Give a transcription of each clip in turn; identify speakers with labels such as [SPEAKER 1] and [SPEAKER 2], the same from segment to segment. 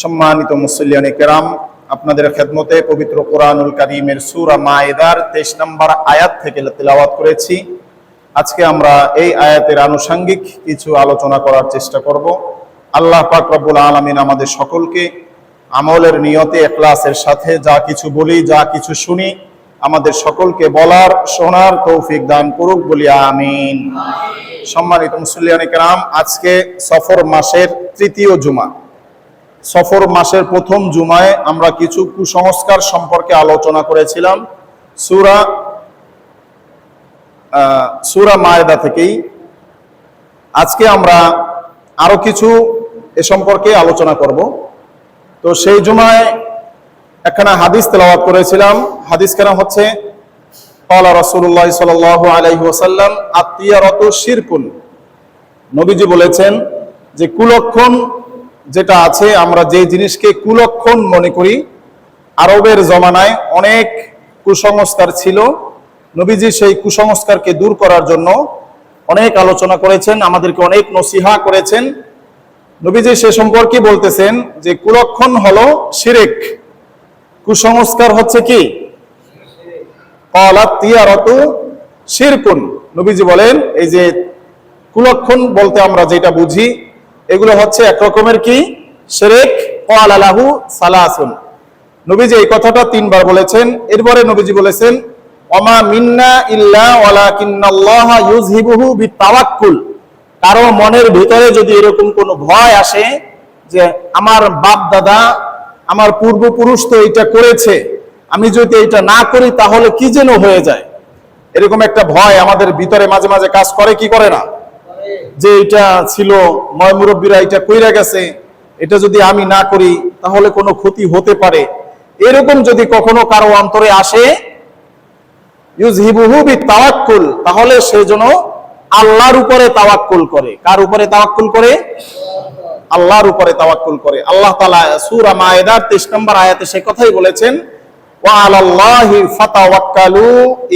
[SPEAKER 1] সম্মানিত মুসল্লিয়ানে কেরাম, আপনাদের খেদমতে পবিত্র কোরআনুল কারীমের সূরা মায়েদার 23 নম্বর আয়াত থেকে তিলাওয়াত করেছি। আজকে আমরা এই আয়াতের আনুষঙ্গিক কিছু আলোচনা করার চেষ্টা করব। আল্লাহ পাক রব্বুল আলামিন আমাদের সকলকে আমলের নিয়তে ইখলাসের সাথে যা কিছু বলি, যা কিছু শুনি, আমাদের সকলকে বলার শোনার তৌফিক দান করুক বলি আমিন। সম্মানিত মুসল্লিয়ানে কেরাম, আজকে সফর মাসের তৃতীয় জুমা। সফর মাসের প্রথম জুমায় আমরা কিছু কুসংস্কার সম্পর্কে আলোচনা করেছিলাম সূরা মায়েদা থেকেই। আজকে আমরা আরো কিছু এ সম্পর্কে আলোচনা করব। তো সেই জুমায় একখানা হাদিস তেলাওয়াত করেছিলাম। হাদিস কেন হচ্ছে, ক্বালা রাসূলুল্লাহ সাল্লাল্লাহু আলাইহি ওয়াসাল্লাম আত-তিয়ারাতু শিরকুন। নবীজি বলেছেন যে কুলক্ষণ যেটা আছে, আমরা যে জিনিসকে কুলক্ষণ মনে করি, আরবের জমানায় অনেক কুসংস্কার ছিল। নবীজি সেই কুসংস্কারকে দূর করার জন্য অনেক আলোচনা করেছেন, আমাদেরকে অনেক নসিহা করেছেন। নবীজি সে সম্পর্কে বলতেছেন যে কুলক্ষণ হলো শিরক, কুসংস্কার হচ্ছে কি ক্বালাত তিয়ারাতু শিরকুন। নবীজি বলেন এই যে কুলক্ষণ বলতে আমরা যেটা বুঝি, এগুলো হচ্ছে এক রকমের কি শিরক। ক্বালা লাহু সালাসুন। নবীজি এই কথাটা 3 বার বলেছেন। এরপরে নবীজি বলেছেন ওমা মিন্না ইল্লা ওয়ালাকিন্নাল্লাহা ইউযহিবুহু বিতাওয়াক্কুল। কারো মনের ভিতরে যদি এরকম কোনো ভয় আসে যে আমার বাপ দাদা, আমার পূর্বপুরুষ তো এটা করেছে, আমি যদি এটা না করি তাহলে কি যেন হয়ে যায়, এরকম একটা ভয় আমাদের ভিতরে মাঝে মাঝে কাজ করে, কি করে না? যে এটা ছিল, ময় মুরব্বীরা এটা কইরা গেছে, এটা যদি আমি না করি তাহলে কোনো ক্ষতি হতে পারে। এরকম যদি কখনো কারো অন্তরে আসে, ইউযহিবুহু বিতাওয়াক্কুল, তাহলে সে যেন আল্লাহর উপরে তাওয়াক্কুল করে। কার উপরে তাওয়াক্কুল করে? আল্লাহর উপরে তাওয়াক্কুল করে। আল্লাহ তাআলা সূরা মায়েদার 23 নম্বর আয়াতে সে কথাই বলেছেন, ওয়া আলাল্লাহি ফাতাওয়াক্কালু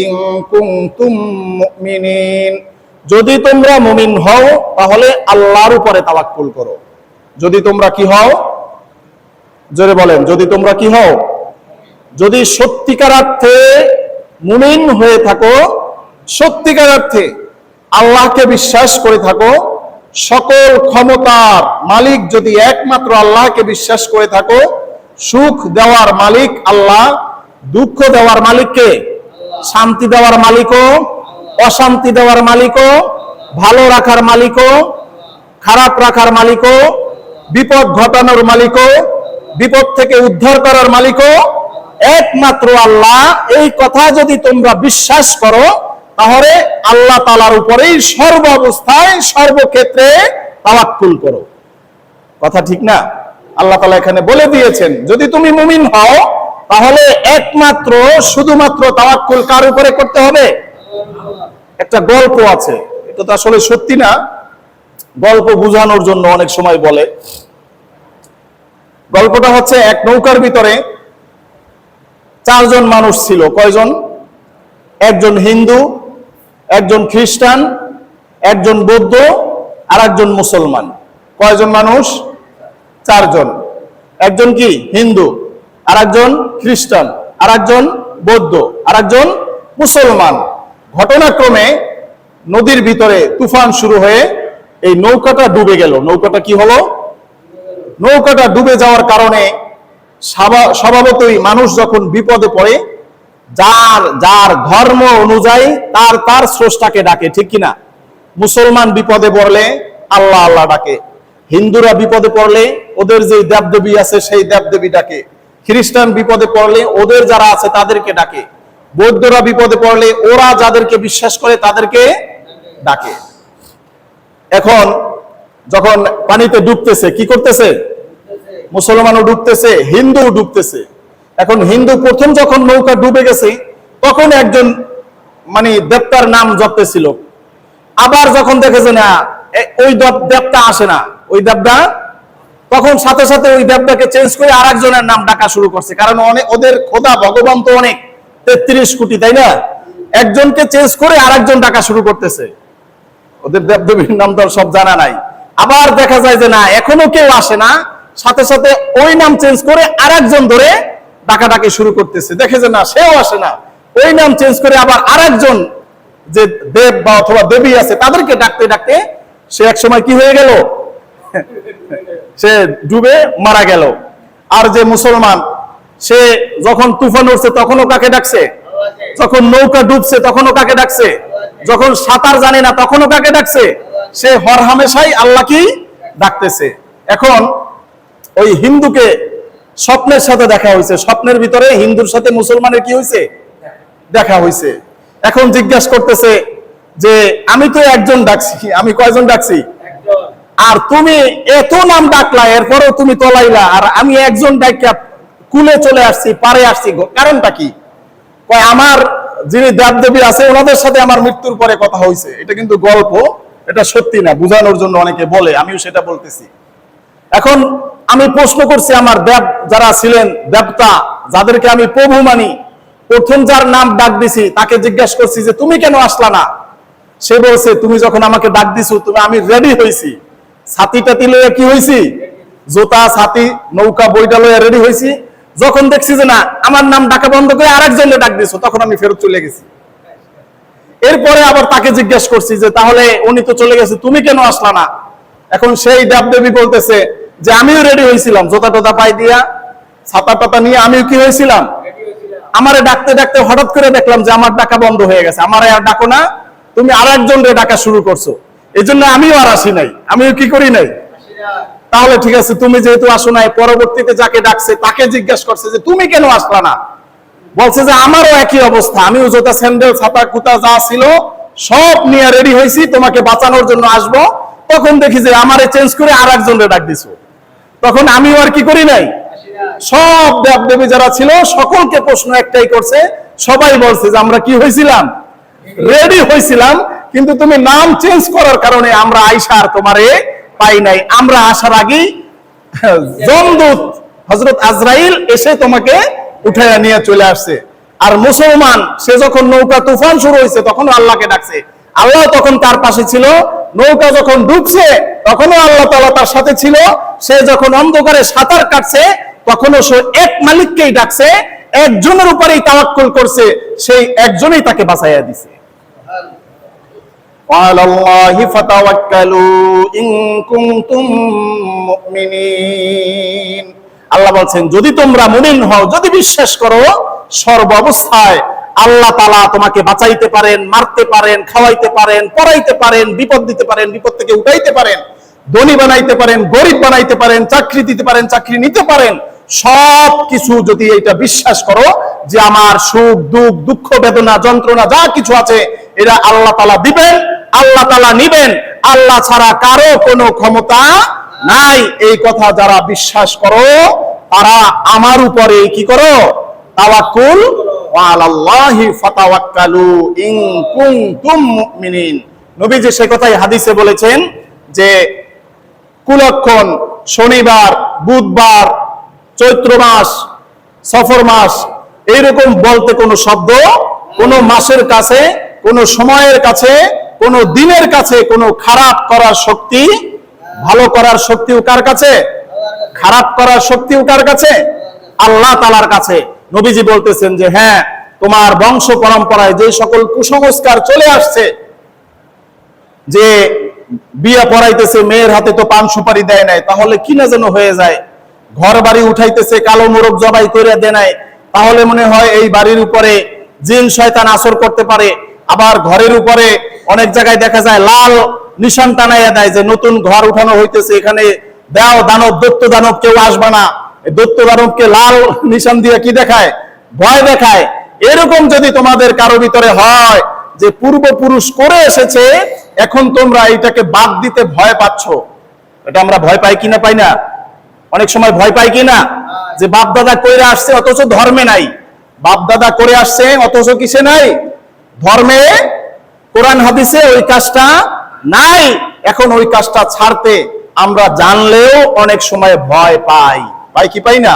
[SPEAKER 1] ইন কুনতুম মুমিনিন। যদি তোমরা মুমিন হও তাহলে আল্লাহর উপরে তাওয়াক্কুল করো। যদি তোমরা কি হও? জোরে বলেন, যদি তোমরা কি হও? যদি সত্যিকার অর্থে মুমিন হয়ে থাকো, সত্যিকার অর্থে আল্লাহকে বিশ্বাস করে থাকো, সকল ক্ষমতার মালিক যদি একমাত্র আল্লাহকে বিশ্বাস করে থাকো, সুখ দেওয়ার মালিক আল্লাহ, দুঃখ দেওয়ার মালিককে, শান্তি দেওয়ার মালিকও, অশান্তি দেওয়ার মালিকও, ভালো রাখার মালিকও, খারাপ রাখার মালিকও, বিপদ ঘটানোর মালিকও, বিপদ থেকে উদ্ধার করার মালিকও একমাত্র আল্লাহ। এই কথা যদি তোমরা বিশ্বাস করো তাহলে আল্লাহ তাআলার উপরেই সর্ব অবস্থায় সর্বক্ষেত্রে তাওয়াক্কুল করো। কথা ঠিক না? আল্লাহ তাআলা এখানে বলে দিয়েছেন যদি তুমি মুমিন হও তাহলে একমাত্র শুধুমাত্র তাওয়াক্কুল কার উপরে করতে হবে? একটা গল্প আছে, এটা তো আসলে সত্যি না, গল্প বোঝানোর জন্য অনেক সময় বলে। গল্পটা হচ্ছে, এক নৌকার ভিতরে 4 জন মানুষ ছিল। কয়জন? একজন হিন্দু, একজন খ্রিস্টান, একজন বৌদ্ধ, আর একজন মুসলমান। কয়জন মানুষ? 4 জন। একজন কি হিন্দু, আর একজন খ্রিস্টান, আর একজন বৌদ্ধ, আর একজন মুসলমান। ঘটনাক্রমে নদীর ভিতরে তুফান শুরু হয়ে এই নৌকাটা ডুবে গেল। নৌকাটা কি হলো? নৌকাটা ডুবে যাওয়ার কারণে স্বভাবতই মানুষ যখন বিপদে পড়ে, যার যার ধর্ম অনুযায়ী তার তার স্রষ্টাকে ডাকে, ঠিক কিনা? মুসলমান বিপদে পড়লে আল্লাহ আল্লাহ ডাকে, হিন্দুরা বিপদে পড়লে ওদের যে দেবদেবী আছে সেই দেবদেবী ডাকে, খ্রিস্টান বিপদে পড়লে ওদের যারা আছে তাদেরকে ডাকে, বৌদ্ধরা বিপদে পড়লে ওরা যাদেরকে বিশ্বাস করে তাদেরকে ডাকে। এখন যখন পানিতে ডুবতেছে, কি করতেছে? মুসলমানও ডুবতেছে, হিন্দুও ডুবতেছে। এখন হিন্দু প্রথম যখন নৌকা ডুবে গেছে তখন একজন দেবতার নাম জপতেছিল। আবার যখন দেখেছে না ওই দেবতা আসে না, ওই দেবতা, তখন সাথে সাথে ওই দেবতাকে চেঞ্জ করে আরেকজনের নাম ডাকা শুরু করছে। কারণ ওদের খোদা ভগবান তো অনেক, 33 কোটি, তাই না? একজনকে চেঞ্জ করে আরেকজন ডাকা শুরু করতেছে। ওদের দেবদেবীর নাম তো সব জানা নাই। আবার দেখা যায় যে না, এখনো কেউ আসে না, সাথে সাথে ওই নাম চেঞ্জ করে আরেকজন ধরে ডাকাডাকি শুরু করতেছে, দেখে যে না সেও আসে না, ওই নাম চেঞ্জ করে আবার আরেকজন যে দেব বা অথবা দেবী আছে তাদেরকে ডাকতে ডাকতে সে এক সময় কি হয়ে গেল, সে ডুবে মারা গেল। আর যে মুসলমান সে যখন তুফান উঠছে তখনও কাকে ডাকছে, যখন নৌকা ডুবছে তখনও কাকে ডাকছে, যখন সাঁতার জানে না তখনও কাকে ডাকছে, সে হর হামেশাই আল্লাহকেই ডাকতেছে। এখন ওই হিন্দুকে স্বপ্নের সাথে দেখা হয়েছে, স্বপ্নের ভিতরে হিন্দুর সাথে মুসলমানের কি হয়েছে, দেখা হয়েছে। এখন জিজ্ঞাসা করতেছে যে আমি তো একজন ডাকছি, আমি কয়জন ডাকছি, আর তুমি এত নাম ডাকলা এরপরেও তুমি তলাইলা, আর আমি একজন ডাকিয়া কুলে চলে আসছি, পারে আসছি, কারণটা কি? আমার যিনি দেবদেবী আছে ওনাদের সাথে আমার মৃত্যুর পরে কথা হয়েছে। এটা কিন্তু গল্প, এটা সত্যি না, বোঝানোর জন্য অনেকে বলে, আমিও সেটা বলতেছি। এখন আমি প্রশ্ন করছি আমার দেব যারা ছিলেন, দেবতা যাদেরকে আমি প্রভু মানি, প্রথম যার নাম ডাক দিছি তাকে জিজ্ঞাসা করছি যে তুমি কেন আসলা না? সে বলছে তুমি যখন আমাকে ডাক দিছো তুমি, আমি রেডি হয়েছি, ছাতি টাতি লইয়া কি হয়েছি, জোতা ছাতি নৌকা বইটা লইয়া রেডি হয়েছি। যখন দেখছি যে না আমার নাম ডাকা বন্ধ করে আরেকজনকে ডাক দিছো, তখন আমি ফেরত চলে গেছি। এরপরে আবার তাকে জিজ্ঞেস করছি যে তাহলে উনি তো চলে গেছে, তুমি কেন আসলা না? এখন সেই দেবদেবী বলতেছে যে আমিও রেডি হয়েছিলাম, জোতা টোতা পাই দিয়া ছাতা টাতা নিয়ে আমিও কি হয়েছিলাম, আমারে ডাকতে ডাকতে হঠাৎ করে দেখলাম যে আমার ডাকা বন্ধ হয়ে গেছে, আমারে আর ডাকো না, তুমি আর একজনকে ডাকা শুরু করছো, এই জন্য আমিও আর আসি নাই, আমিও কি করি নাই। তাহলে ঠিক আছে, তুমি যেহেতু আসো নাই, পরবর্তীতে যাকে ডাকছে তাকে জিজ্ঞাসা করছে যে তুমি কেন আসলা না? বলছে যে আমারও একই অবস্থা, আমিও জোতা স্যান্ডেল ছাতা কুতা যা ছিল সব নিয়ে রেডি হয়েছি, তোমাকে বাঁচানোর জন্য আসবো, তখন দেখি যে আমারে চেঞ্জ করে আর একজনকে ডাক দিছো, তখন আমিও আর কি করি নাই। সব দেবদেবী যারা ছিল সকলকে প্রশ্ন একটাই করছে, সবাই বলছে যে আমরা কি হয়েছিলাম, রেডি হয়েছিলাম, কিন্তু তুমি নাম চেঞ্জ করার কারণে আমরা আইসা আর তোমারে পাই নাই, আমরা আসার আগেই যমদূত হযরত আজরাইল এসে তোমাকে উঠাইয়া নিয়ে চলে আসছে। আর মুসলমান সে যখন নৌকা তুফান শুরু হয়েছে তখনও আল্লাহকে ডাকছে, আল্লাহ তখন তার পাশে ছিল, নৌকা যখন ডুবছে তখনও আল্লাহ তাআলা তার সাথে ছিল, সে যখন অন্ধকারে সাঁতার কাটছে তখনও সে এক মালিককেই ডাকছে, একজনের উপরেই তাওয়াক্কুল করছে, সেই একজনই তাকে বাঁচাইয়া দিছে। ওয়ালাল্লাহি ফাতাওয়াক্কালু ইন কুনতুম মুমিনিন। আল্লাহ বলছেন যদি তোমরা মুমিন হও, যদি বিশ্বাস করো, সর্ব অবস্থায় আল্লাহ তাআলা তোমাকে বাঁচাইতে পারেন, মারতে পারেন, খাওয়াইতে পারেন, পড়াইতে পারেন, বিপদ দিতে পারেন, বিপদ থেকে উঠাইতে পারেন, ধনী বানাইতে পারেন, গরিব বানাইতে পারেন, চাকরি দিতে পারেন, চাকরি নিতে পারেন, সব কিছু যদি এটা বিশ্বাস করো যে আমার সুখ দুঃখ দুঃখ বেদনা যন্ত্রণা যা কিছু আছে এরা আল্লাহ তাআলা দিবেন, আল্লাহ তাআলা নিবেন, আল্লাহ ছাড়া কারো কোনো ক্ষমতা নাই, এই কথা যারা বিশ্বাস করো তারা আমার উপরে কি করো, তাওয়াক্কুল, ওয়ালাল্লাহি ফাতাওয়াক্কালু ইন কুনতুম মুমিনিন। নবীজি সেই কথাই হাদিসে বলেছেন যে কুলক্ষণ, শনিবার, বুধবার, চৈত্র মাস, সফর মাস, এইরকম বলতে কোনো শব্দ কোনো মাসের কাছে, কোনো সময়ের কাছে, কোনো দিনের কাছে কোনো খারাপ করার শক্তি, ভালো করার শক্তিও কার কাছে, খারাপ করার শক্তিও কার কাছে, আল্লাহ তাআলার কাছে। নবীজি বলতেছেন যে হ্যাঁ, তোমার বংশ পরম্পরায় যে সকল কুসংস্কার চলে আসছে, যে বিয়ে পড়াইতেছে মেয়ের হাতে তো পান সুপারি দেয় নাই, তাহলে কি না যেন হয়ে যায়, ঘর বাড়ি উঠাইতেছে কালো মোরগ জবাই করে দেয় নাই, তাহলে মনে হয় এই বাড়ির উপরে জিন শয়তান আসর করতে পারে। আবার ঘরের উপরে অনেক জায়গায় দেখা যায় লাল নিশান টানাইয়া দেয় যে নতুন ঘর উঠানো হইতেছে, এখানে দেও দানব, দৈত্য দানব কেউ আসবে না, দৈত্য দানবকে লাল নিশান দিয়ে কি দেখায়, ভয় দেখায়। এরকম যদি তোমাদের কারো ভিতরে হয় যে পূর্বপুরুষ করে এসেছে, এখন তোমরা এটাকে বাদ দিতে ভয় পাচ্ছ, এটা আমরা ভয় পাই কিনা, পাই না? অনেক সময় ভয় পাই কিনা যে বাপ দাদা করে আসছে অথচ ধর্মে নাই, বাপ দাদা করে আসছে অথচ কিসে নাই, ধর্মে, কোরআন হাদিসে ওই কাজটা নাই। এখন ওই কাজটা ছাড়তে আমরা জানলেও অনেক সময় ভয় পাই, পাই কি পাই না?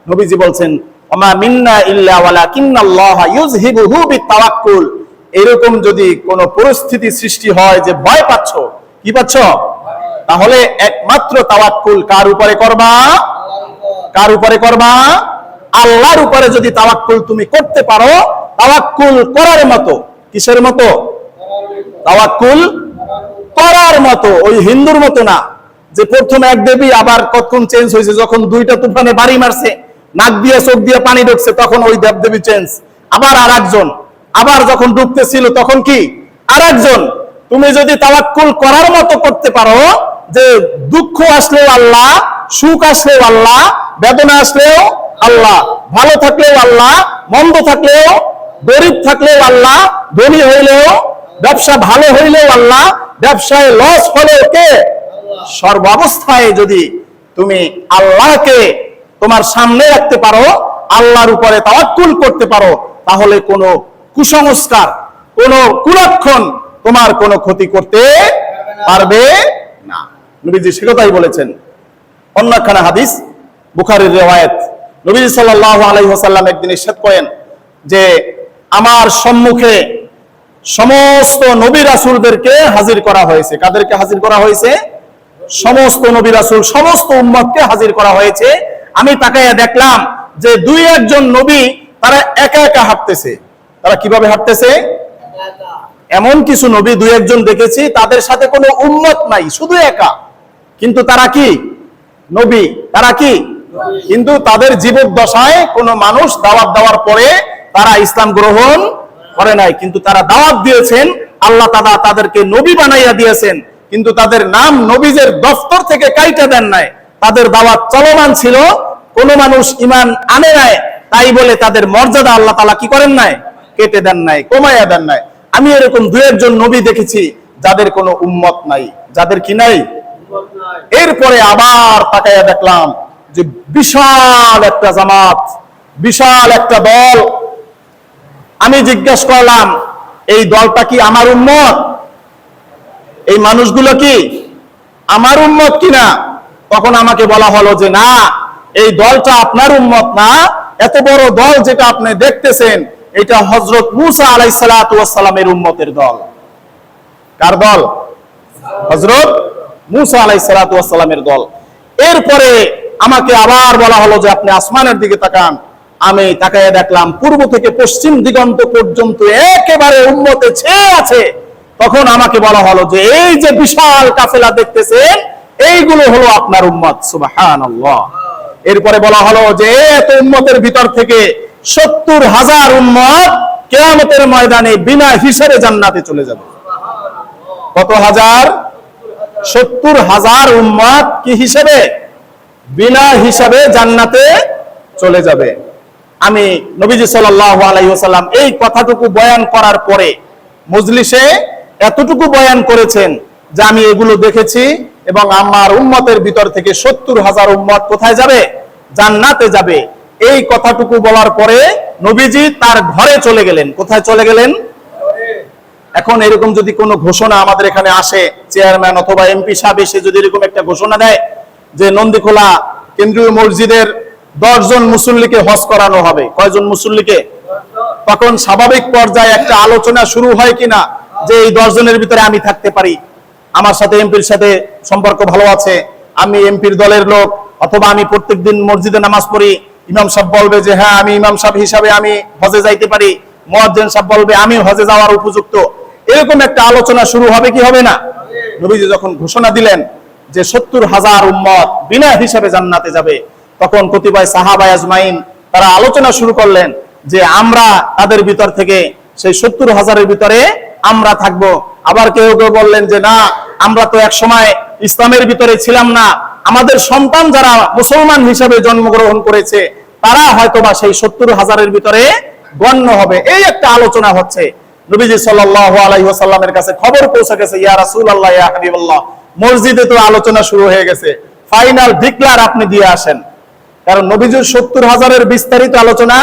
[SPEAKER 1] নবীজি বলছেন ওমা মিন্না ইল্লা ওয়ালাকিন্নাল্লাহা ইউযহিবুহু বিতাওয়াক্কুল। এরকম যদি কোনো পরিস্থিতি সৃষ্টি হয় যে ভয় পাচ্ছ, কি পাচ্ছ, তাহলে একমাত্র তাওয়াক্কুল কার উপরে করবা? কার উপরে করবা? আল্লাহর উপরে যদি তাওয়াক্কুল তুমি করতে পারো, তাওয়াক্কুল করার মতো, কিসের মতো? তাওয়াক্কুল করার মতো, ওই হিন্দুর মতো না যে প্রথম এক দেবী আবার কতক্ষণ চেঞ্জ হয়েছে, যখন দুইটা তুফানে বাড়ি মারছে, নাক দিয়ে চোখ দিয়ে পানি ঢুকছে, তখন ওই দেবদেবী চেঞ্জ, আবার আর একজন, আবার যখন ডুবতেছিল তখন কি আর একজন। তুমি যদি তাওয়াক্কুল করার মতো করতে পারো, যে দুঃখ আসলেও আল্লাহ, সুখ আসলেও আল্লাহ, বেদনা আসলেও আল্লাহ, ভালো থাকলেও আল্লাহ, মন্দ থাকলেও, গরিব থাকলেও আল্লাহ, ধনী হইলেও, ব্যবসা ভালো হইলেও আল্লাহ, ব্যবসায় লস হলেও কে? সর্বাবস্থায় যদি তুমি আল্লাহকে তোমার সামনে রাখতে পারো, আল্লাহর উপরে তাওয়াক্কুল করতে পারো, তাহলে কোনো কুসংস্কার, কোনো কুলক্ষণ তোমার কোনো ক্ষতি করতে পারবে না। নবীজি সে কথাই বলেছেন। অন্য একখানা হাদিস, বুখারীর রিওয়ায়াত, নবীজি সাল্লাল্লাহু আলাইহি ওয়াসাল্লাম একদিন ইরশাদ করেন যে আমার সম্মুখে সমস্ত নবী রাসূলদেরকে হাজির করা হয়েছে। কাদেরকে হাজির করা হয়েছে? সমস্ত নবী রাসূল, সমস্ত উম্মতকে হাজির করা হয়েছে। আমি তাকাইয়া দেখলাম যে দুই একজন নবী তারা একা একা হাঁটতেছে। তারা কিভাবে হাঁটতেছে? এমন কিছু নবী দুই একজন দেখেছি তাদের সাথে কোনো উম্মত নাই, শুধু একা, কিন্তু তারা কি নবী, তারা কি, কিন্তু তাদের জীবদ্দশায় কোনো মানুষ দাওয়াত দেওয়ার পরে তারা ইসলাম গ্রহণ করে নাই, কিন্তু তারা দাওয়াত দিয়েছেন, আল্লাহ তাআলা তাদেরকে নবী বানাইয়া দিয়েছেন, কিন্তু তাদের নাম নবীজের দফতর থেকে কাইটা দেন নাই। তাদের দাওয়াত চলমান ছিল, কোনো মানুষ ঈমান আনে নাই, তাই বলে তাদের মর্যাদা আল্লাহ তাআলা কি করেন নাই? কেটে দেন নাই, কমাইয়া দেন নাই। আমি এরকম দুই একজন নবী দেখেছি যাদের কোনো উম্মত নাই, যাদের কি নাই। এরপরে আবার তাকাইয়া দেখলাম যে বিশাল একটা জামাত, বিশাল একটা দল। আমি জিজ্ঞাসা করলাম, এই দলটা কি আমার উম্মত? এই মানুষগুলো কি আমার উম্মত কিনা? তখন আমাকে বলা হলো যে না, এই দলটা আপনার উম্মত না, এত বড় দল যেটা আপনি দেখতেছেন এটা হযরত মূসা আলাইহিস সালাতু ওয়াস সালামের উম্মতের দল। কার দল? হযরত মূসা আলাইহিস সালাতু ওয়াস সালামের দল। এরপরে আমাকে আবার বলা হলো যে আপনি আসমানের দিকে তাকান। আমি তাকায় দেখলাম পূর্ব থেকে পশ্চিম দিগন্ত পর্যন্ত একেবারে উম্মতে ছেয়ে আছে। তখন আমাকে বলা হলো যে এই যে বিশাল কাফেলা দেখতেছেন, এইগুলো হলো আপনার উম্মত। সুবহানাল্লাহ। এরপরে বলা হলো যে এত উম্মতের ভিতর থেকে ৭০,০০০ উম্মত কিয়ামতের ময়দানে বিনা হিসাবে জান্নাতে চলে যাবে। কত হাজার? ৭০,০০০ উম্মত কি হিসাবে? বিনা হিসাবে জান্নাতে চলে যাবে। আমি নবীজি সাল্লাল্লাহু আলাইহি ওয়াসাল্লাম এই কথাটুকু বয়ান করার পরে মজলিসে এতটুকু বয়ান করেছেন যে আমি এগুলো দেখেছি এবং আমার উম্মতের ভিতর থেকে ৭০,০০০ উম্মত কোথায় যাবে? জান্নাতে যাবে। এই কথাটুকু বলার পরে নবীজি তার ঘরে চলে গেলেন। কোথায় চলে গেলেন? এখন এরকম যদি কোনো ঘোষণা আমাদের এখানে আসে, চেয়ারম্যান অথবা এমপি সাহেব এসে যদি এরকম একটা ঘোষণা দেয় যে নন্দীখোলা কেন্দ্রীয় মসজিদের 10 জন মুসল্লিকে হজ করানো হবে। কয়জন মুসল্লিকে? তখন স্বাভাবিক পর্যায়ে একটা আলোচনা শুরু হয় কিনা যে এই 10 জনের ভিতরে আমি থাকতে পারি, আমার সাথে এমপির সাথে সম্পর্ক ভালো আছে, আমি এমপির দলের লোক, অথবা আমি প্রত্যেকদিন মসজিদে নামাজ পড়ি, ইমাম সাহেব বলবে যে হ্যাঁ আমি ইমাম সাহেব হিসাবে আমি হজে যাইতে পারি, মুয়াজ্জিন সাহেব বলবে আমি হজে যাওয়ার উপযুক্ত। এরকম একটা আলোচনা শুরু হবে কি হবে না? নবীজি যখন ঘোষণা দিলেন যে ৭০,০০০ উম্মত বিনা হিসাবে জান্নাতে যাবে, তখন কতিপয় সাহাবায়ে আজমাইন তারা আলোচনা শুরু করলেন যে আমরা তাদের ভিতর থেকে সেই ৭০,০০০-এর ভিতরে আমরা থাকব। আবার কেউ কেউ বললেন যে না, আমরা তো এক সময় ইসলামের ভিতরে ছিলাম না, আমাদের সন্তান যারা মুসলমান হিসাবে জন্মগ্রহণ করেছে তারা হয়তোবা সেই ৭০,০০০-এর ভিতরে গণ্য হবে। এই একটা আলোচনা হচ্ছে। নবীজি সাল্লাল্লাহু আলাইহি ওয়াসাল্লামের কাছে খবর পৌঁছে গেছে, ইয়া রাসূলুল্লাহ, ইয়া হাবিবাল্লাহ, মসজিদে তো আলোচনা শুরু হয়ে গেছে, ফাইনাল ডিক্লার আপনি দিয়ে আসেন। কারণ নবীজি ৭০,০০০-এর বিস্তারিত আলোচনা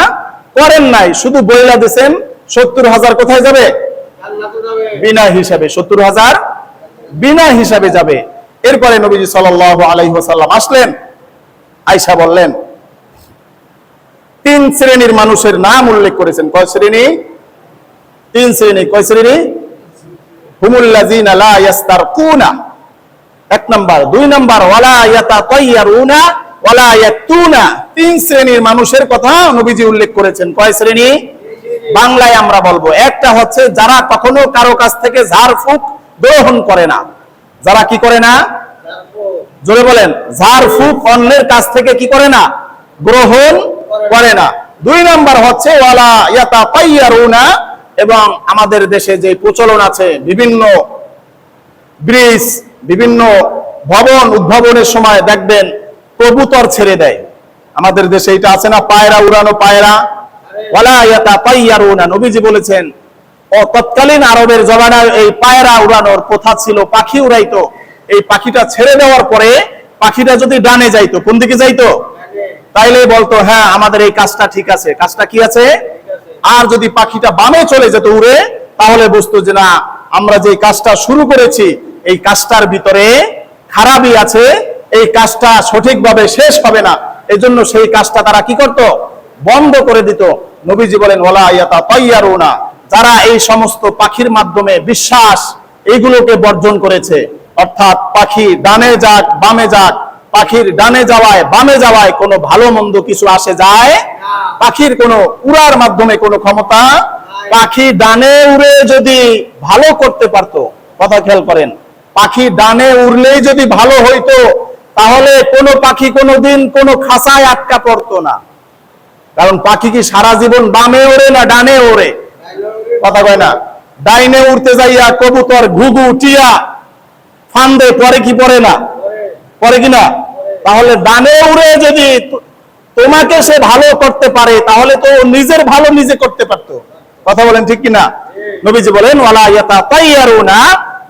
[SPEAKER 1] করেন নাই, শুধু বইলা দিয়েছেন ৭০,০০০ কোথায় যাবে? বিনা হিসাবে। ৭০,০০০ বিনা হিসাবে যাবে। এরপরে নবীজি সাল্লাল্লাহু আলাইহি ওয়াসাল্লাম আসলেন, আয়েশা বললেন 3 শ্রেণীর মানুষের নাম উল্লেখ করেছেন। কয় শ্রেণী? 3 শ্রেণী। কয় শ্রেণী? হুমুল লাযিনা লা ইস্তারকুনা, এক নাম্বার। দুই নাম্বার, ওয়ালা ইয়াতাতায়্যারুনা ওয়ালা ইয়াতুনা। তিন শ্রেণীর মানুষের কথা নবীজি উল্লেখ করেছেন। কয় শ্রেণী? বাংলায় আমরা বলবো, একটা হচ্ছে যারা কখনো কারো কাছ থেকে ঝাড়ফুঁক গ্রহণ করে না। যারা কি করে না? জোরে বলেন। ঝাড়ফুঁক অন্যের কাছ থেকে কি করে না? গ্রহণ করে না। দুই নাম্বার হচ্ছে ওয়ালা ইয়াতাতায়্যারুনা, এবং আমাদের দেশে যে প্রচলন আছে, বিভিন্ন ব্রিজ, বিভিন্ন ভবন উদ্ভাবনের সময় দেখবেন কবুতর ছেড়ে দেয়। আমাদের দেশে এটা আছে না, পায়রা উড়ানো, পায়রা। ওয়ালা ইয়াতাতায়্যারুনা, নবীজি বলেছেন ও তৎকালীন আরবের জমানায় এই পায়রা উড়ানোর প্রথা ছিল, পাখি উড়াইতো। এই পাখিটা ছেড়ে দেওয়ার পরে পাখিটা যদি ডানে যাইতো, কোন দিকে যাইতো? তাইলে বলতো হ্যাঁ আমাদের এই কাজটা ঠিক আছে, কাজটা কি আছে। আর যদি পাখিটা বামে চলে যেত উড়ে, তাহলে বুঝতো যে না, আমরা যে কাজটা শুরু করেছি এই কাজটার ভিতরে খারাপই আছে, এই কাজটা সঠিকভাবে শেষ হবে না। এজন্য সেই কাজটা তারা কি করত? বন্ধ করে দিত। নবীজি বলেন ওয়ালা ইয়াতাতায়্যারুনা, যারা এই সমস্ত পাখির মাধ্যমে বিশ্বাস এইগুলোকে বর্জন করেছে, অর্থাৎ পাখি ডানে যাক বামে যাক, পাখির ডানে যাওয়ায় বামে যাওয়ায় কোনো ভালো মন্দ কিছু আসে যায়, পাখির কোনো উড়ার মাধ্যমে কোনো ক্ষমতা। পাখি ডানে উড়ে যদি ভালো করতে পারতো, কথা খেয়াল করেন, পাখি ডানে উড়লেই যদি ভালো হইতো, তাহলে কোনো পাখি কোনোদিন কোনো খাঁচায় আটকা পড়তো না। কারণ পাখি কি সারা জীবন বামে ওড়ে না ডানে ওড়ে? কথা কয় না। ডাইনে উড়তে যাইয়া কবুতর, ঘুঘু, টিয়া ফান্দে পরে কি পড়ে না? পরে কিনা? তাহলে ডানে উড়ে যদি তোমাকে সে ভালো করতে পারে, তাহলে তো নিজের ভালো নিজে করতে পারতো। কথা বলেন ঠিক কিনা? নবীজি বলেন ওয়ালা ইয়াতাতায়্যারুনা,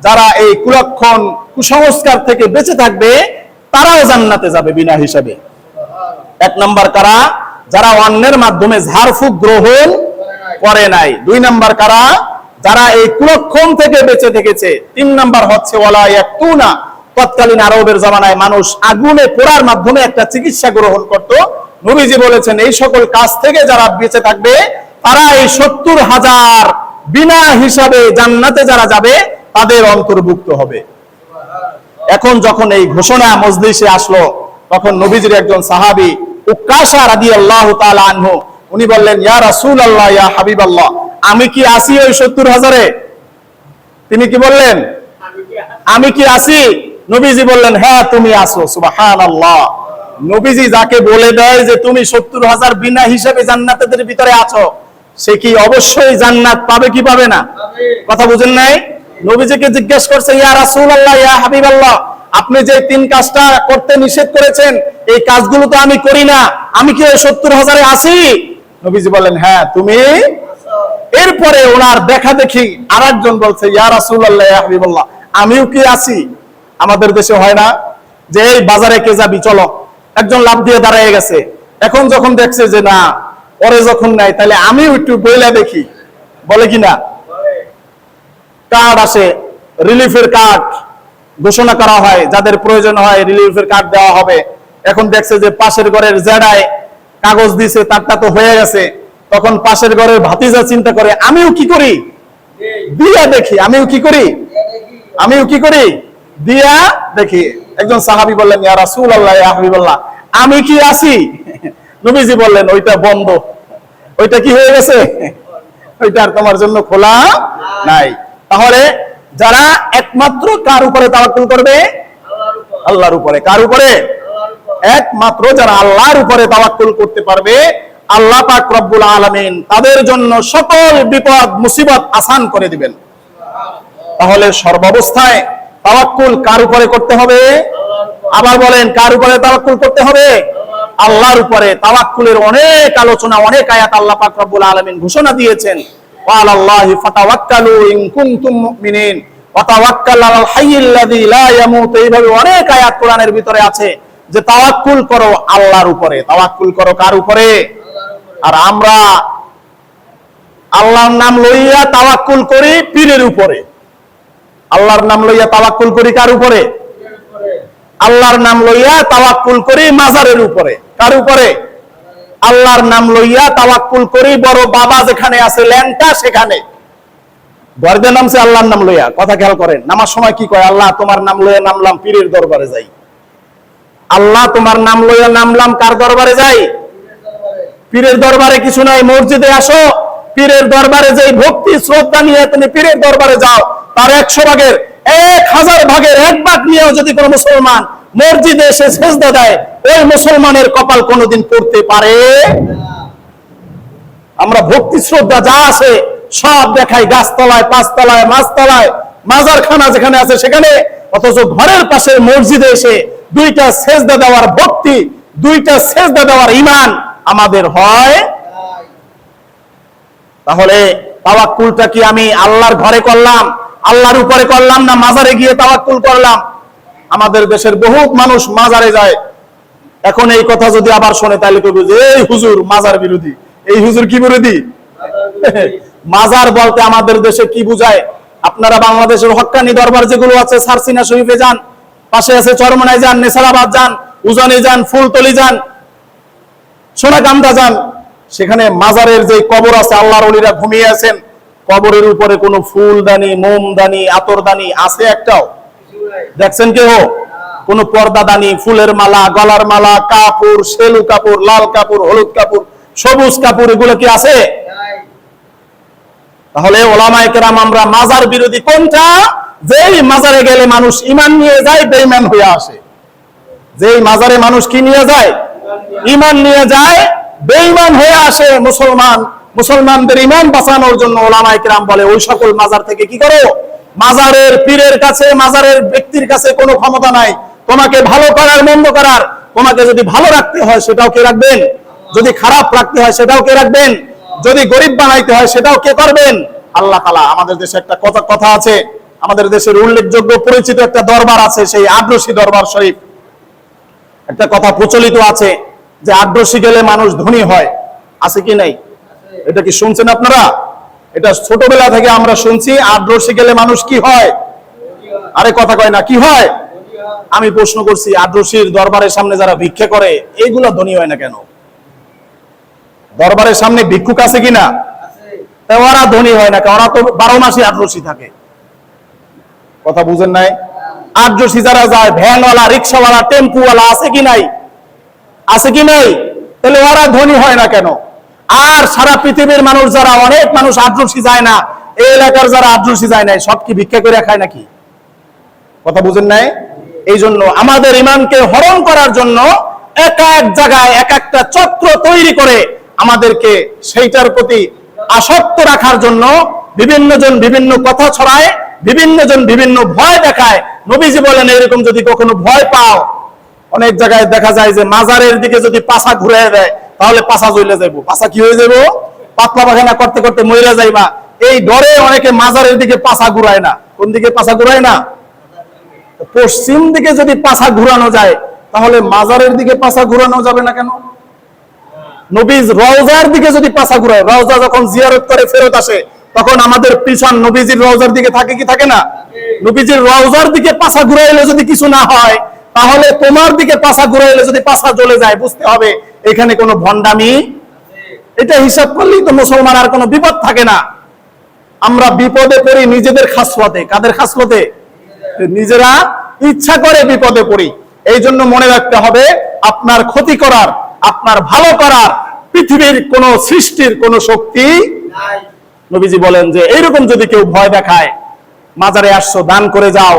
[SPEAKER 1] যারা এই কুলক্ষণ কুসংস্কার থেকে বেঁচে থাকবে তারাও জান্নাতে যাবে বিনা হিসাবে। এক নাম্বার কারা? যারা অন্যের মাধ্যমে ঝাড়ফুঁক গ্রহণ করে নাই। দুই নাম্বার কারা? যারা এই কুলক্ষণ থেকে বেঁচে থেকেছে। তিন নাম্বার হচ্ছে ওয়ালা ইয়াতুনা, তৎকালীন আরবের জামানায় মানুষ আগুনে পোড়ার মাধ্যমে একটা চিকিৎসা গ্রহণ করত। নবীজি বলেছেন এই সকল কাজ থেকে যারা বেঁচে থাকবে তারা এই 70,000 বিনা হিসাবে জান্নাতে যারা যাবে তাদের অন্তর্ভুক্ত হবে। এখন যখন এই ঘোষণা মজলিসে আসলো, তখন নবীজির একজন সাহাবী উকাশা রাদিয়াল্লাহু তাআলা আনহু, উনি বললেন ইয়া রাসূলুল্লাহ, ইয়া হাবিবাল্লাহ, আমি কি আসি ওই 70,000-এ? তিনি কি বললেন? আমি কি আসি? নবীজি বললেন হ্যাঁ তুমি আসো। সুবহানাল্লাহ। নবীজি যাকে বলে দেয় যে তুমি 70,000 বিনা হিসাবে জান্নাতের ভিতরে আছো, সে কি অবশ্যই জান্নাত পাবে কি পাবে না? কথা বুঝেন নাই? নবীজিকে জিজ্ঞেস করছে ইয়া রাসূলুল্লাহ, ইয়া হাবিবাল্লাহ, আপনি যে তিন কাজটা করতে নিষেধ করেছেন এই কাজগুলো তো আমি করি না, আমি কি ওই 70,000-এ আসি? নবীজি বলেন হ্যাঁ তুমি। এরপরে ওনার দেখা দেখি আরেকজন বলছে ইয়া রাসূলুল্লাহ, ইয়া হাবিবাল্লাহ, আমিও কি আসি? আমাদের দেশে হয় না যে এই বাজারে কে যাবি চলো, একজন লাভ দিয়ে দাঁড়িয়ে গেছে, এখন যখন দেখছে যে না পরে যখন নাই, তাহলে আমিও একটু বইলা দেখি, বলে কিনা? কার্ড আসে, রিলিফের কার্ড ঘোষণা করা হয়, যাদের প্রয়োজন হয় রিলিফের কার্ড দেওয়া হবে। এখন দেখছে যে পাশের ঘরের জেডায় কাগজ দিছে, তারটা তো হয়ে গেছে, তখন পাশের ঘরের ভাতিজা চিন্তা করে আমিও কি করি, দিয়া দেখি, আমিও কি করি, আমিও কি করি, দিয়া দেখি। একজন সাহাবী বললেন ইয়া রাসূলুল্লাহ, ইয়া হাবিবাল্লাহ, আমি কি আসি? নবীজি বললেন ওইটা বন্ধ, ওইটা কি হয়ে গেছে, ওইটা আর তোমার জন্য খোলা নাই। তাহলে যারা একমাত্র কার উপরে তাওয়াক্কুল করবে? আল্লাহর উপরে। কার উপরে? একমাত্র যারা আল্লাহর উপরে তাওয়াক্কুল করতে পারবে, আল্লাহ পাক রব্বুল আলামিন তাদের জন্য সকল বিপদ মুসিবত আসান করে দিবেন। তাহলে সর্বাবস্থায় তাওয়াক্কুল কার উপরে করতে হবে? আবার বলেন কার উপরে তাওয়াক্কুল করতে হবে? আল্লাহর উপরে। তাওয়াক্কুলের অনেক আলোচনা, অনেক আয়াত আল্লাহ পাক রব্বুল আলামিন ঘোষণা দিয়েছেন, ওয়া আলাল্লাহি ফাতাওয়াক্কালু ইন কুনতুম মুমিনিন ওয়া তাওয়াক্কাল আলাল হাইয়্যিল্লাযী লা ইয়ামুত। এইভাবে অনেক আয়াত কোরআনের ভিতরে আছে যে তাওয়াক্কুল করো আল্লাহর উপরে। তাওয়াক্কুল করো কার উপরে? আর আমরা আল্লাহর নাম লইয়া তাওয়াক্কুল করি পীরের উপরে। আল্লাহর নাম লইয়া তাওয়াক্কুল করি কার উপরে? আল্লাহর নাম লইয়া তাওয়াক্কুল করি মাজারের উপরে। কার উপরে? আল্লাহর নাম লইয়া তাওয়াক্কুল করি বড় বাবা যেখানে আছে ল্যাংটা সেখানে। ঘর দিয়ে নামছে আল্লাহর নাম লইয়া। কথা খেয়াল করেন, নামার সময় কি কয়? আল্লাহ তোমার নাম লইয়া নামলাম, পীরের দরবারে যাই। আল্লাহ তোমার নাম লইয়া নামলাম, কার দরবারে যাই? পীরের দরবারে কিছু নাই। মসজিদে আসো, পীরের দরবারে যাই ভক্তি শ্রদ্ধা নিয়ে তুমি পীরের দরবারে যাও, তার 100 ভাগের 1000 ভাগের 1 ভাগ নিয়েও যদি কোনো মুসলমান মসজিদে এসে সেজদা দেয়, ওই মুসলমানের কপাল কোনোদিন পড়তে পারে। আমরা ভক্তি শ্রদ্ধা যা আছে সব দেখাই গাছতলায়, পাঁচতলায়, মাছতলায়, মাজারখানা যেখানে আছে সেখানে, অথচ ঘরের পাশে মসজিদে এসে 2টা সেজদা দেওয়ার ভক্তি, 2টা সেজদা দেওয়ার ঈমান আমাদের হয়। তাহলে তাওয়াক্কুলটা কি আমি আল্লাহর ঘরে করলাম, আল্লাহর উপরে করলাম, না মাজারে গিয়ে তাওয়াক্কুল করলাম? আমাদের দেশের বহুত মানুষ মাজারে যায়। এখন এই কথা যদি আবার শোনে তাহলে কইবে যে এই হুজুর মাজার বিরোধী। এই হুজুর কি বিরোধী? মাজার বলতে আমাদের দেশে কি বুঝায়? আপনারা বাংলাদেশের হক্কানি দরবার যেগুলো আছে, সারসিনা শরীফে যান, পাশে আছে চরমনায় যান, নেসারাবাদ যান, উজানি যান, ফুলতলি যান, সোনাকান্দা যান, সেখানে মাজারের যে কবর আছে, আল্লাহর ওলিরা ঘুমিয়ে আছেন, কবরের উপরে কোনো ফুলদানি, মোমদানি, আতরদানি আছে একটাও? দেখছেন কেউ? কোন পর্দাদানি, ফুলের মালা, গলার মালা, কাপড়, সেলু কাপড়, লাল কাপড়, হলুদ কাপড়, সবুজ কাপড়, এগুলো কি আছে? তাহলে ওলামায়ে কেরাম আমরা মাজার বিরোধী কোনটা? যেই মাজারে গেলে মানুষ ঈমান নিয়ে যায়, বেঈমান হয়ে আসে। যেই মাজারে মানুষ কি নিয়ে যায়? ঈমান নিয়ে যায়, বেঈমান হয়ে আসে। মুসলমানদের ঈমান বাঁচানোর জন্য ওলামায়ে কেরাম বলে ওই সকল মাজার থেকে কি করো? মাজারের পীরের কাছে, মাজারের ব্যক্তির কাছে কোনো ক্ষমতা নাই তোমাকে ভালো করার, মন্দ করার। তোমাকে যদি ভালো রাখতে হয় সেটাও কে রাখবেন? যদি খারাপ রাখতে হয় সেটাও কে রাখবেন? যদি গরিব বানাইতে হয় সেটাও কে করবেন? আল্লাহ তাআলা। আমাদের দেশে একটা কথা আছে, আমাদের দেশের উল্লেখযোগ্য পরিচিত একটা দরবার আছে, সেই আদ্রসি দরবার শরীফ। একটা কথা প্রচলিত আছে যে আদ্রসি গেলে মানুষ ধনী হয়। আছে কি নাই? এটা কি শুনছেন আপনারা? এটা ছোটবেলা থেকে আমরা শুনছি, আদ্রসি গেলে মানুষ কি হয়? আরে কথা কয় না, কি হয়? আমি প্রশ্ন করছি, আদ্রসির দরবারের সামনে যারা ভিক্ষা করে এইগুলা ধনী হয় না কেন? দরবারের সামনে ভিক্ষুক আছে কিনা? ওরা ধনী হয় না, ওরা তো 12 মাসই আদ্রসি থাকে। কথা বুঝেন নাই? আদ্রসি যারা যায়, ভ্যানওয়ালা, রিক্সাওয়ালা, টেম্পুওয়ালা, আছে কি নাই? আছে কি নাই? তাহলে ওরা ধনী হয় না কেন? আর সারা পৃথিবীর মানুষ যারা, অনেক মানুষ আদ্রসি যায় না, এই এলাকার যারা আদ্রসি যায় নাই, সব কি ভিক্ষা করে খায় নাকি? কথা বুঝেন নাই? এই জন্য আমাদের ঈমানকে হরণ করার জন্য এক এক জায়গায় এক একটা চক্র তৈরি করে আমাদেরকে সেইটার প্রতি আসক্ত রাখার জন্য বিভিন্ন জন বিভিন্ন কথা ছড়ায়, বিভিন্ন জন বিভিন্ন ভয় দেখায়। নবীজি বলেন এরকম যদি কখনো ভয় পাও, অনেক জায়গায় দেখা যায় যে মাজারের দিকে যদি পাছা ঘুরে দেয় তাহলে পাছা জ্বলে যাইবো। পাছা কি হয়ে যাবো? পাতলা পায়খানা করতে করতে মরে যাইবা। এই ডরে অনেকে মাজারের দিকে পাছা ঘুরায় না। কোন দিকে পাছা ঘুরায় না? পশ্চিম দিকে যদি পাছা ঘুরানো যায় তাহলে মাজারের দিকে পাছা ঘুরানো যাবে না কেন? নবীজ রওজার দিকে যদি পাছা ঘুরায়, রওজা যখন জিয়ারত করে ফেরত আসে তখন আমাদের পিছন নবীজির রওজার দিকে থাকে কি থাকে না? নবীজির রওজার দিকে পাছা ঘুরাইলে যদি কিছু না হয়, তাহলে তোমার দিকে পাছা ঘুরাইলে যদি পাছা জ্বলে যায়, বুঝতে হবে এখানে কোনো ভণ্ডামি। এটা হিসাব করলেই তো মুসলমান আর কোনো বিপদ থাকে না। আমরা বিপদে পড়ি নিজেদের খাসলতে। কাদের খাসলতে? নিজেরা ইচ্ছা করে বিপদে পড়ি। এই জন্য মনে রাখতে হবে, আপনার ক্ষতি করার, আপনার ভালো করার পৃথিবীর কোন সৃষ্টির কোন শক্তি নাই। নবীজি বলেন যে এইরকম যদি কেউ ভয় দেখায়, মাজারে আসছো দান করে যাও।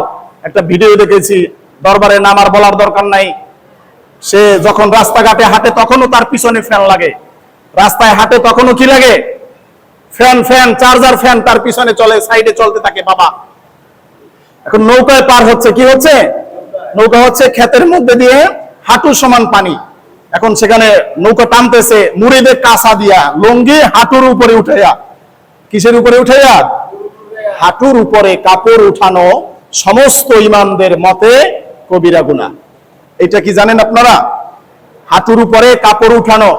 [SPEAKER 1] একটা ভিডিও দেখেছি, দরবারে নামার বলার দরকার নাই, সে যখন রাস্তাঘাটে হাঁটে তখনও তার পিছনে ফ্যান লাগে, রাস্তায় হাঁটে তখনও কি লাগে? ফ্যান, চার্জার ফ্যান তার পিছনে চলে, সাইডে চলতে থাকে। বাবা এখন নৌকায় পার হচ্ছে, কি হচ্ছে? নৌকা হচ্ছে ক্ষেতের মধ্যে দিয়ে হাঁটু সমান পানি। এখন সেখানে নৌকা টানতেছে, মুড়িদে কাঁচা দিয়া, লঙ্গি হাঁটুর উপরে উঠাইয়া। কিসের উপরে উঠাইয়া? হাঁটুর উপরে কাপড় উঠানো সমস্ত ইমামদের মতে কবিরা গুনাহ। এটা কি জানেন আপনারা? হাঁটুর উপরে কাপড় উঠানো,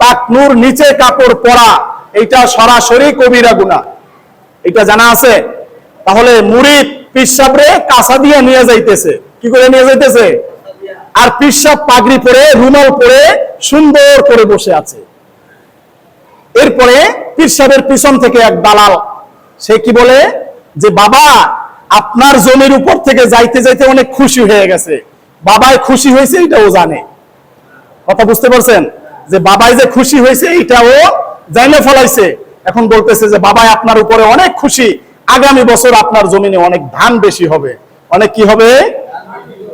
[SPEAKER 1] টাকনুর নিচে কাপড় পরা, এটা সরাসরি কবিরা গুনাহ। এটা জানা আছে? তাহলে মুরিদ পিসাবরে কাঁচা দিয়ে নিয়ে যাইতেছে। কি করে নিয়ে যাইতেছে? আর পিসাব পাগড়ি পরে, রুমাল পরে সুন্দর করে বসে আছে। এরপরে পিসাবের পিছন থেকে এক দালাল সে কি বলে যে বাবা আপনার জমির উপর থেকে যাইতে যাইতে অনেক খুশি হয়ে গেছে, বাবাই খুশি হয়েছে এটাও জানে। কথা বুঝতে পারছেন? যে বাবাই যে খুশি হয়েছে এটাও জাইনে ফলাইছে। এখন বলতেছে যে বাবাই আপনার উপরে অনেক খুশি, আগামী বছর আপনার জমিনে অনেক ধান বেশি হবে। অনেক কি হবে?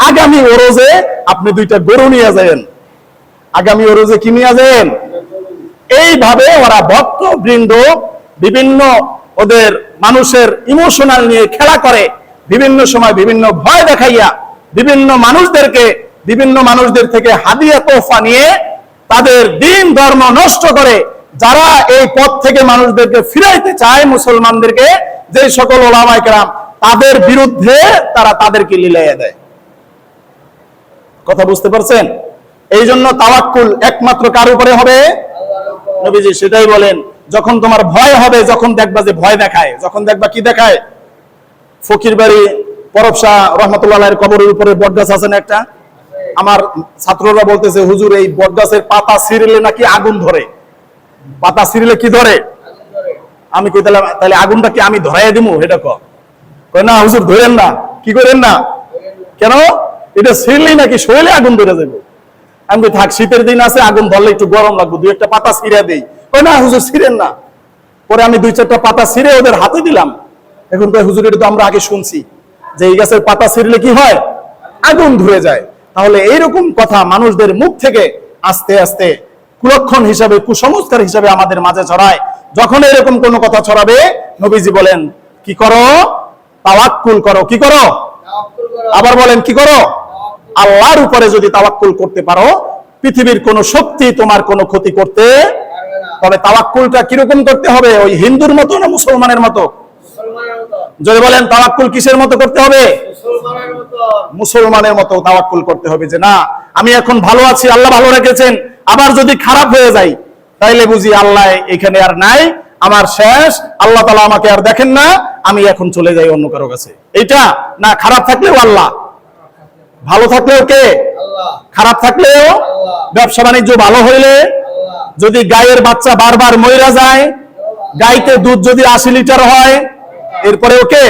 [SPEAKER 1] আগামী ওরজে আপনি 2টা গরু নিয়ে যাবেন, আগামী ওরজে কি নিয়ে যাবেন। এইভাবে ওরা ভক্ত বৃন্দ বিভিন্ন ওদের মানুষের ইমোশনাল নিয়ে খেলা করে, বিভিন্ন সময় বিভিন্ন ভয় দেখাইয়া বিভিন্ন মানুষদের থেকে হাদিয়া তোহফা নিয়ে তাদের দিন ধর্ম নষ্ট করে। যারা এই পথ থেকে মানুষদেরকে ফিরাইতে চায়, মুসলমানদেরকে, যে সকল ওলামায়ে কেরাম, তাদের বিরুদ্ধে তারা তাদেরকে লিলাইয়া দেয়। কথা বুঝতে পারছেন? এই জন্য তাওয়াক্কুল একমাত্র কার উপরে হবে? নবীজি সেটাই বলেন, যখন তোমার ভয় হবে, যখন দেখবা যে ভয় দেখায়, যখন দেখবা কি দেখায়। ফকির বাড়ি পরব শাহ রহমতুল্লাহ আলাইহির কবরের উপরে বটগাছ আছে না একটা, আমার ছাত্ররা বলতেছে হুজুর এই বটগাছের পাতা ছিঁড়লে নাকি আগুন ধরে। পাতা ছিঁড়লে কি ধরে? আমি কই তাহলে আগুনটা কি আমি ধরাইয়া দিমু? এটা কয় না হুজুর ধরেন না। কি করেন না? কেন? এটা ছিঁড়লেই নাকি শরীরে আগুন ধরে যাবে। আমি কই থাক, শীতের দিন আছে, আগুন ধরলে একটু গরম লাগবে, 2-1টা পাতা ছিঁড়ে দেই। কয় না হুজুর ছিঁড়েন না। পরে আমি 2-4টা পাতা ছিঁড়ে ওদের হাতে দিলাম। এখন কয় হুজুর এটা তো আমরা আগে শুনছি যে এই গাছের পাতা ছিঁড়লে কি হয়? আগুন ধরে যায়। তাহলে এইরকম কথা মানুষদের মুখ থেকে আস্তে আস্তে কুলক্ষণ হিসাবে, কুসংস্কার হিসাবে আমাদের মাঝে ছড়ায়। যখন এরকম কোন কথা ছড়াবে, নবীজি বলেন কি করো? তাওয়াক্কুল করো। কি করো? আবার বলেন কি করো? আল্লাহর উপরে যদি তাওয়াক্কুল করতে পারো, পৃথিবীর কোন শক্তি তোমার কোনো ক্ষতি করতে। তবে তাওয়াক্কুলটা কিরকম করতে হবে? ওই হিন্দুর মতো না মুসলমানের মতো? যদি বলেন তাওয়াক্কুল কিসের মতো করতে হবে? মুসলমানের মতো তাওয়াক্কুল করতে হবে, যে না আমি এখন ভালো আছি, আল্লাহ ভালো রেখেছেন, আবার যদি খারাপ হয়ে যায় তাইলে বুঝি আল্লাহ এখানে আর নাই, আমার শেষ, আল্লাহ তাআলা আমাকে আর দেখেন না, আমি এখন চলে যাই অন্য কারো কাছে। এইটা না, খারাপ থাকলেও আল্লাহ, ভালো থাকলেও কে? খারাপ থাকলেও। ব্যবসা বাণিজ্য ভালো হইলে, যদি গায়ের বাচ্চা বারবার মইরা যায়, গাইতে দুধ যদি 80 লিটার হয়, এরপরেও কে?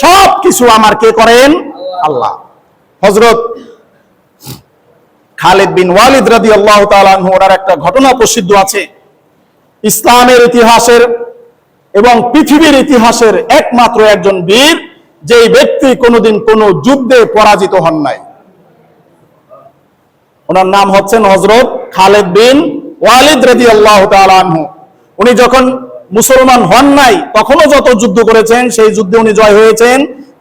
[SPEAKER 1] সব কিছু আমার কে করেন? আল্লাহ। হযরত খালিদ বিন ওয়ালিদ রাদিয়াল্লাহু তাআলা আনহু, ওনার একটা ঘটনা প্রসিদ্ধ আছে ইসলামের ইতিহাসের এবং পৃথিবীর ইতিহাসের একমাত্র একজন বীর, যেই ব্যক্তি কোনোদিন কোনো যুদ্ধে পরাজিত হন নাই। ওনার নাম হচ্ছেন হযরত খালিদ বিন ওয়ালিদ রাদিয়াল্লাহু তাআলা আনহু। উনি যখন মুসলমান হন নাই তখনও যত যুদ্ধ করেছেন, সেই যুদ্ধে উনি জয় হয়েছেন।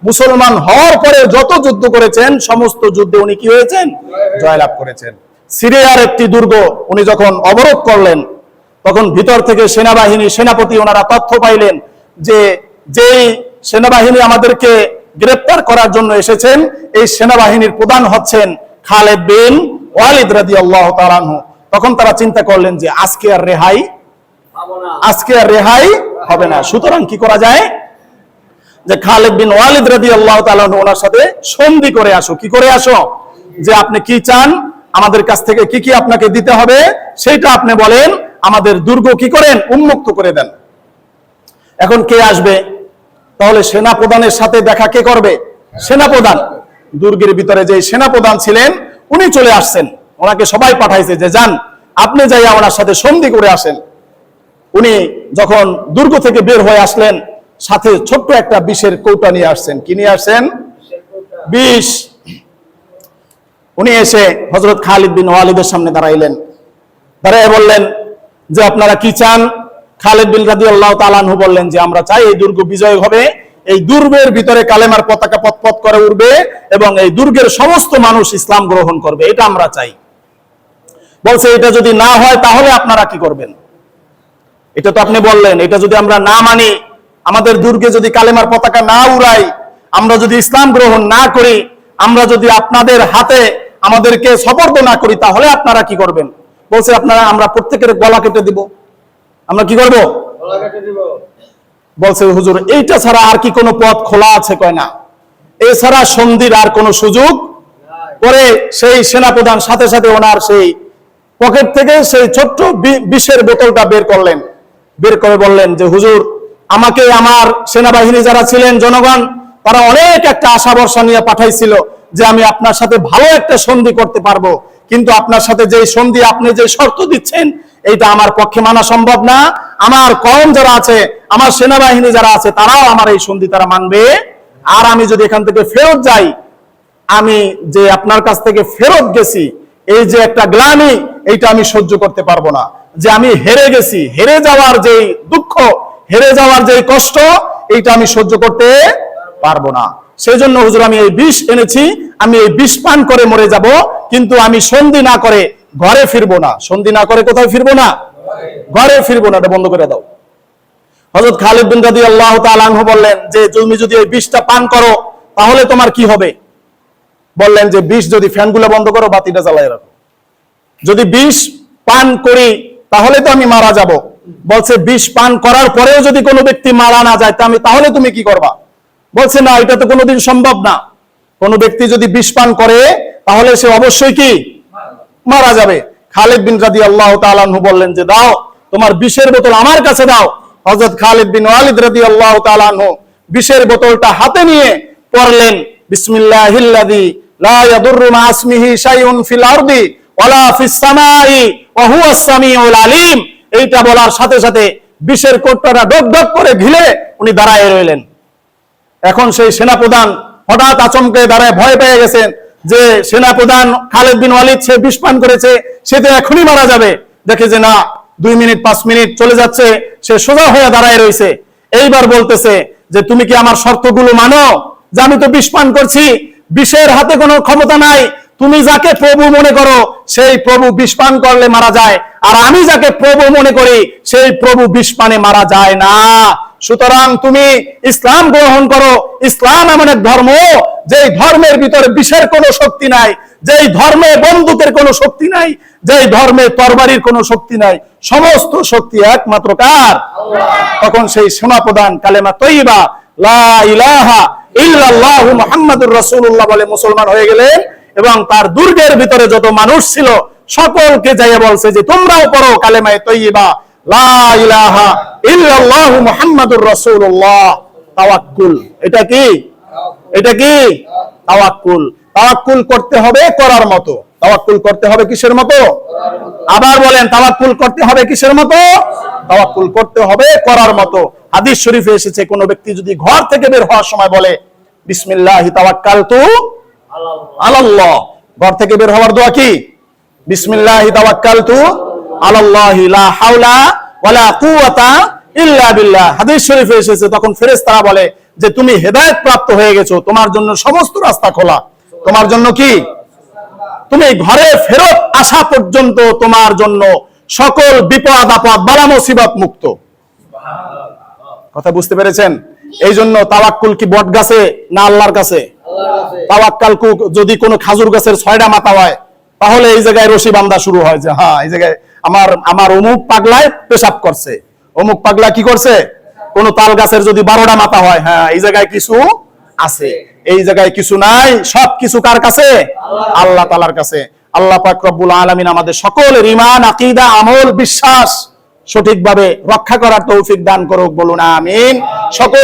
[SPEAKER 1] মুসলমান হওয়ার পরে যত যুদ্ধ করেছেন, সমস্ত যুদ্ধে উনি কি হয়েছেন? জয়লাভ করেছেন। সিরিয়ার একটি দুর্গ উনি যখন অবরোধ করলেন, তখন ভিতর থেকে সেনাপতি ওনারা তথ্য পাইলেন যে যেই সেনাবাহিনী আমাদেরকে গ্রেফতার করার জন্য এসেছেন, এই সেনাবাহিনীর প্রধান হচ্ছেন খালিদ বিন ওয়ালিদ রাদিয়াল্লাহু তাআলা আনহু। তখন তারা চিন্তা করলেন যে আজকে আর রেহাই হবে না। সুতরাং কি করা যায়? যে খালিদ বিন ওয়ালিদ রাদিয়াল্লাহু তাআলা আনহু ওনার সাথে সন্ধি করে আসো। কি করে আসো? যে আপনি কি চান, আমাদের কাছ থেকে কি কি আপনাকে দিতে হবে সেটা আপনি বলেন, আমাদের দুর্গ কি করেন? উন্মুক্ত করে দেন। এখন কে আসবে? তাহলে সেনাপ্রধানের সাথে দেখা কে করবে? সেনাপ্রধান। দুর্গের ভিতরে যে সেনাপ্রধান ছিলেন উনি চলে আসছেন, ওনাকে সবাই পাঠাইছে যে যান, আপনি যাইয়া ওনার সাথে সন্ধি করে আসেন। উনি যখন দুর্গ থেকে বের হয়ে আসলেন, সাথে ছোট্ট একটা বিষের কৌটা নিয়ে আসছেন। কি নিয়ে আসছেন? বিষ। উনি এসে হযরত খালিদ বিন ওয়ালিদের সামনে দাঁড়াইলেন, দাঁড়িয়ে বললেন যে আপনারা কি চান? খালিদ বিন রাদিয়াল্লাহু তাআলা আনহু বললেন যে আমরা চাই এই দুর্গ বিজয় হবে, এই দুর্গের ভিতরে কালেমার পতাকা পতপত করে উঠবে এবং এই দুর্গের সমস্ত মানুষ ইসলাম গ্রহণ করবে, এটা আমরা চাই। বলছে এটা যদি না হয় তাহলে আপনারা কি করবেন? এটা তো আপনি বললেন, এটা যদি আমরা না মানি, আমাদের দুর্গে যদি কালেমার পতাকা না উড়াই, আমরা যদি ইসলাম গ্রহণ না করি, আমরা যদি আপনাদের হাতে আমাদেরকে সুপর্দ না করি, তাহলে আপনারা কি করবেন? বলছে আমরা প্রত্যেকের গলা কেটে দিব। আমরা কি করব? গলা কেটে দিব। বলছে হুজুর এইটা ছাড়া আর কি কোনো পথ খোলা আছে? কয় না, এছাড়া সন্ধির আর কোনো সুযোগ। পরে সেই সেনাপ্রধান সাথে সাথে ওনার সেই পকেট থেকে সেই ছোট্ট বিষের বোতলটা বের করলেন, বের করে বললেন যে হুজুর আমাকে আমার সেনাবাহিনী যারা ছিলেন, জনগণ, তারা অনেক একটা আশা ভরসা নিয়ে পাঠাইছিল যে আমি আপনার সাথে ভালো একটা সন্ধি করতে পারবো, কিন্তু আপনার সাথে যে সন্ধি, আপনি যে শর্ত দিচ্ছেন, এইটা আমার পক্ষে মানা সম্ভব না। আমার কওম যারা আছে, আমার সেনাবাহিনী যারা আছে, তারাও আমার এই সন্ধি তারা মানবে। আর আমি যদি এখান থেকে ফেরত যাই, আমি যে আপনার কাছ থেকে ফেরত গেছি, এই যে একটা গ্লানি, এইটা আমি সহ্য করতে পারবো না। যে আমি হেরে গেছি, হেরে যাওয়ার যে দুঃখ, হেরে যাওয়ার যে কষ্ট, এইটা আমি সহ্য করতে পারবো না। সেই জন্য হুজুর আমি এই বিষ এনেছি, আমি এই বিষ পান করে মরে যাব, কিন্তু আমি সন্ধি না করে ঘরে ফিরবো না। সন্ধি না করে কোথায় ফিরবো না? ঘরে ফিরবো না। এটা বন্ধ করে দাও। হযরত খালিদ বিন রাদিয়াল্লাহু তাআলা আনহু বললেন যে তুমি যদি এই বিষটা পান করো তাহলে তোমার কি হবে? বললেন যে বিষ যদি, ফ্যানগুলো বন্ধ করো, বাতিটা জ্বালায় রাখো, যদি বিষ পান করি তাহলে তো আমি মারা যাব। বলছে বিষ পান করার পরেও যদি কোনো ব্যক্তি মারা না যায়, তাহলে তুমি কি করবা? বলছে না, এটা তো কোনোদিন সম্ভব না। কোনো ব্যক্তি যদি বিষ পান করে তাহলে সে অবশ্যই কি মারা যাবে। খালিদ বিন রাদিয়াল্লাহু তাআলা আনহু বললেন যে দাও, তোমার বিষের বোতল আমার কাছে দাও। হযরত খালিদ বিন ওয়ালিদ রাদিয়াল্লাহু তাআলা আনহু বিষের বোতলটা হাতে নিয়ে পড়লেন বিসমিল্লাহিল্লাযী লা ইয়াদুররু মা ইসমিহি শাইউন ফিল আরদি ওয়ালা ফিস সামাই ওয়া হুয়াস সামিউল আলিম। এইটা বলার সাথে সাথে বিষের কোটটা ডক ডক করে ঘিরে উনি দাঁড়ায় রইলেন। এখন সেই সেনাপ্রধান হঠাৎ আচমকে দাঁড়ায় ভয় পেয়ে গেছেন যে সেনাপ্রধান খালিদ বিন ওয়ালিদ সে বিষ পান করেছে, সে তো এখনই মারা যাবে। দেখে যে না, 2 মিনিট 5 মিনিট চলে যাচ্ছে, সে সোজা হয়ে দাঁড়ায় রয়েছে। এইবার বলতেছে যে তুমি কি আমার শর্তগুলো মানো? যে আমি তো বিষ পান করছি, বিষের হাতে কোনো ক্ষমতা নাই। তুমি যাকে প্রভু মনে করো সেই প্রভু বিষ পান করলে মারা যায়, আর আমি যাকে প্রভু মনে করি সেই প্রভু বিষ পানে মারা যায় না। সুতরাং তুমি ইসলাম গ্রহণ করো। ইসলাম এমন এক ধর্ম, যেই ধর্মের ভিতরে বিষের কোনো শক্তি নাই, যেই ধর্মে বন্দুকের কোনো শক্তি নাই, যেই ধর্মে তরবারির কোনো শক্তি নাই, সমস্ত শক্তি একমাত্র কার? তখন সেই সেনাপ্রধান কালেমা তয়্যিবা লা ইলাহা ইল্লাল্লাহু মুহাম্মাদুর রাসূলুল্লাহ বলে মুসলমান হয়ে গেলেন। এবং তার দুর্গের ভিতরে যত মানুষ ছিল সকলকে যাইয়ে বলছে যে তোমরাও পড়ো কালেমায়ে তয়্যিবা লা ইলাহা ইল্লাল্লাহু মুহাম্মাদুর রাসূলুল্লাহ। তাওয়াক্কুল, এটা কি? এটা কি তাওয়াক্কুল? তাওয়াক্কুল করতে হবে করার মতো। তাওয়াক্কুল করতে হবে কিসের মতো? আবার বলেন, তাওয়াক্কুল করতে হবে কিসের মতো? তাওয়াক্কুল করতে হবে করার মতো। হাদিস শরীফে এসেছে, কোন ব্যক্তি যদি ঘর থেকে বের হওয়ার সময় বলে বিসমিল্লাহি তাওয়াক্কালতু আলাল্লাহ, ঘর থেকে বের হওয়ার দোয়া কি? বিসমিল্লাহি তাওয়াক্কালতু আলাল্লাহি লা হাওলা ওয়ালা কুওয়াতা ইল্লা বিল্লাহ। হাদিস শরীফে এসেছে, তখন ফেরেশতারা বলে যে তুমি হেদায়েত প্রাপ্ত হয়ে গেছো, তোমার জন্য সমস্ত রাস্তা খোলা। তোমার জন্য কি? তুমি ঘরে ফেরত আসা পর্যন্ত তোমার জন্য সকল বিপদ আপদ বালা মুসিবত মুক্ত। কথা বুঝতে পেরেছেন? এই জন্য তাওয়াক্কুল কি বট গাছে না আল্লাহর কাছে? তাওয়াক্কাল যদি কোনো খাজুর গাছের 6টা মাথা হয় তাহলে এই জায়গায় রশি বান্ধা শুরু হয় যে হ্যাঁ, এই জায়গায় আমার অমুক পাগলায় পেশাব করছে, অমুক পাগলা কি করছে। কোন তাল গাছের যদি 12টা মাথা হয়, হ্যাঁ এই জায়গায় কিছু আছে, এই জায়গায় কিছু নাই। সব কিছু কার কাছে? আল্লাহ তাআলার কাছে। আল্লাহ পাক রব্বুল আলামিন আমাদের সকলের ঈমান, আকীদা, আমল, বিশ্বাস সঠিকভাবে রক্ষা করার তৌফিক দান করুক। বলুন আমিন। সকল